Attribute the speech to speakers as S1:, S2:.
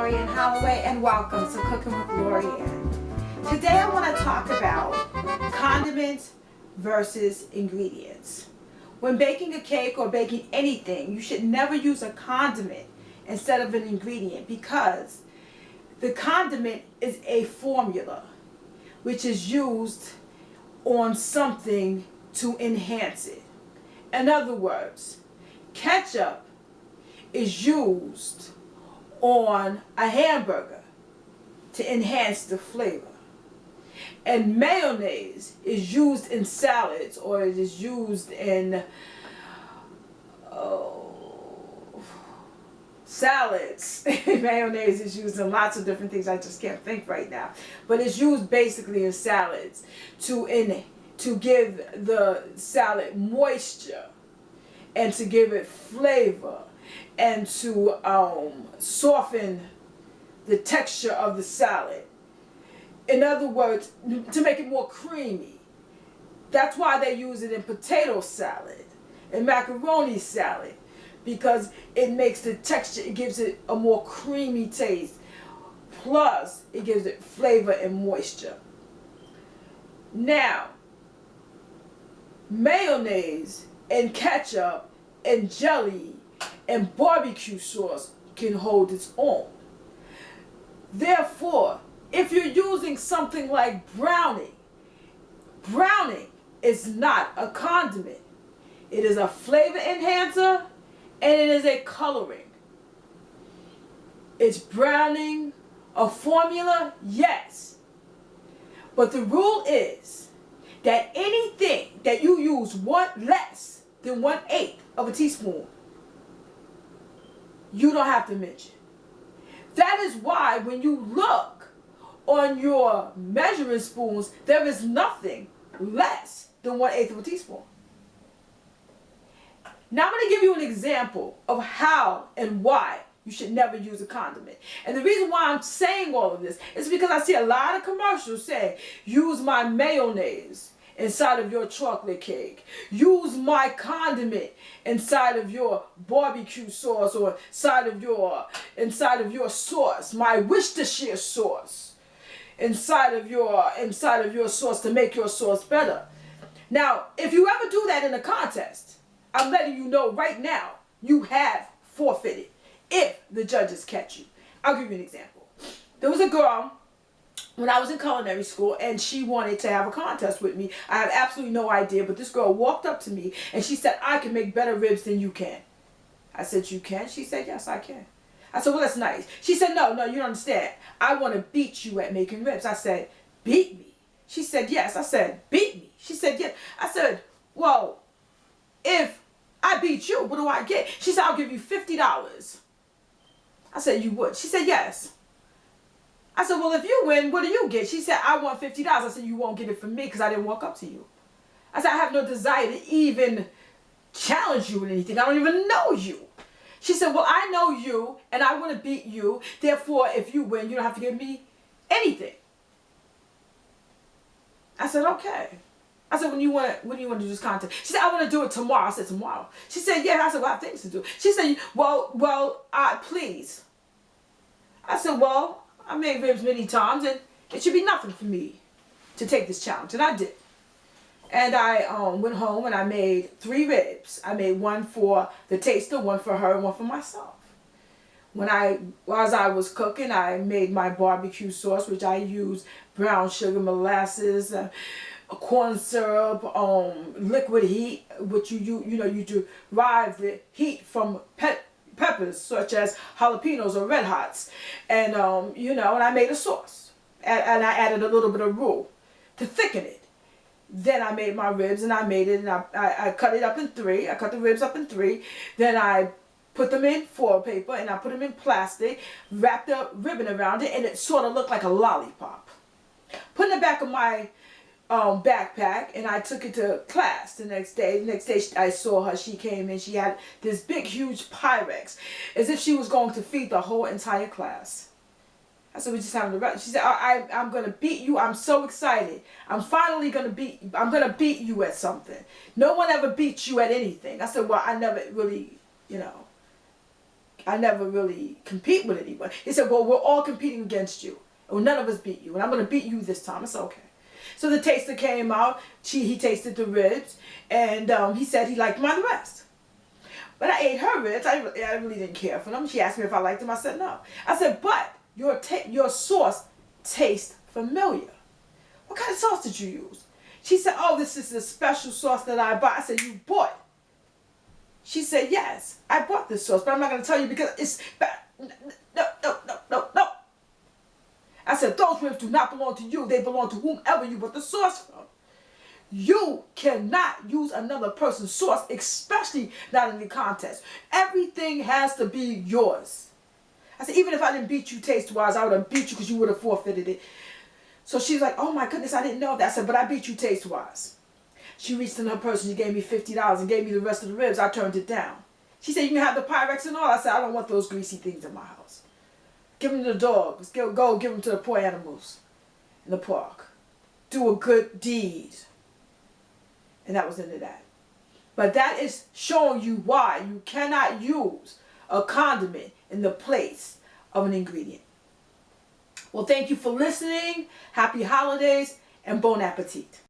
S1: Lori Ann Holloway, and welcome to Cooking with Lori Ann. Today I want to talk about condiments versus ingredients. When baking a cake or baking anything, you should never use a condiment instead of an ingredient, because the condiment is a formula which is used on something to enhance it. In other words, ketchup is used on a hamburger to enhance the flavor, and mayonnaise is used in salads, or it is used in salads. Mayonnaise is used in lots of different things. I just can't think right now, but it's used basically in salads to give the salad moisture and to give it flavor and to soften the texture of the salad. In other words, to make it more creamy. That's why they use it in potato salad and macaroni salad, because it makes the texture, it gives it a more creamy taste, plus it gives it flavor and moisture. Now, mayonnaise and ketchup and jelly and barbecue sauce can hold its own. Therefore, if you're using something like browning is not a condiment. It is a flavor enhancer and it is a coloring. Is browning a formula? Yes. But the rule is that anything that you use less than 1/8 of a teaspoon, you don't have to mention. That is why when you look on your measuring spoons, there is nothing less than 1/8 of a teaspoon. Now I'm going to give you an example of how and why you should never use a condiment. And the reason why I'm saying all of this is because I see a lot of commercials say, use my mayonnaise inside of your chocolate cake. Use my condiment inside of your barbecue sauce, or inside of your sauce, my Worcestershire sauce, inside of your sauce to make your sauce better. Now, if you ever do that in a contest, I'm letting you know right now, you have forfeited if the judges catch you. I'll give you an example. There was a girl when I was in culinary school, and she wanted to have a contest with me. I had absolutely no idea, but this girl walked up to me and she said, I can make better ribs than you can. I said, you can? She said, yes, I can. I said, well, that's nice. She said, no, you don't understand. I want to beat you at making ribs. I said, beat me? She said, yes. I said, beat me? She said, yes. I said, well, if I beat you, what do I get? She said, I'll give you $50. I said, you would? She said, yes. I said, well, if you win, what do you get? She said, I want $50. I said, you won't get it from me because I didn't walk up to you. I said, I have no desire to even challenge you with anything. I don't even know you. She said, well, I know you and I want to beat you. Therefore, if you win, you don't have to give me anything. I said, okay. I said, when do you want to do this contest? She said, I want to do it tomorrow. I said, tomorrow? She said, yeah. I said, well, I have things to do. She said, well, please. I said, well, I made ribs many times, and it should be nothing for me to take this challenge. And I did. And I went home and I made 3 ribs. I made one for the taster, one for her, and one for myself. As I was cooking, I made my barbecue sauce, which I use brown sugar, molasses, corn syrup, liquid heat, which you derive the heat from peppers such as jalapenos or red hots, and and I made a sauce, and I added a little bit of roux to thicken it. Then I made my ribs, and I made it, and I cut it up in 3. I cut the ribs up in 3. Then I put them in foil paper, and I put them in plastic, wrapped a ribbon around it, and it sort of looked like a lollipop. Put in the back of my backpack, and I took it to class the next day. The next day I saw her. She came in. She had this big, huge Pyrex, as if she was going to feed the whole entire class. I said, we're just having a rest. She said, I'm going to beat you. I'm so excited. I'm finally going to beat you. I'm going to beat you at something. No one ever beats you at anything. I said, well, I never really, I never really compete with anyone. He said, well, we're all competing against you. Well, none of us beat you, and I'm going to beat you this time. I said, okay. So the taster came out. He tasted the ribs, and he said he liked my the rest. But I ate her ribs. I really didn't care for them. She asked me if I liked them. I said no. I said, but your sauce tastes familiar. What kind of sauce did you use? She said, oh, this is a special sauce that I bought. I said, you bought it? She said, yes, I bought this sauce, but I'm not going to tell you because it's bad. No. I said, those ribs do not belong to you. They belong to whomever you bought the sauce from. You cannot use another person's sauce, especially not in the contest. Everything has to be yours. I said, even if I didn't beat you taste-wise, I would have beat you because you would have forfeited it. So she's like, oh my goodness, I didn't know that. I said, but I beat you taste-wise. She reached in her purse and she gave me $50 and gave me the rest of the ribs. I turned it down. She said, you can have the Pyrex and all. I said, I don't want those greasy things in my house. Give them to the dogs. Go give them to the poor animals in the park. Do a good deed. And that was the end of that. But that is showing you why you cannot use a condiment in the place of an ingredient. Well, thank you for listening. Happy holidays and bon appetit.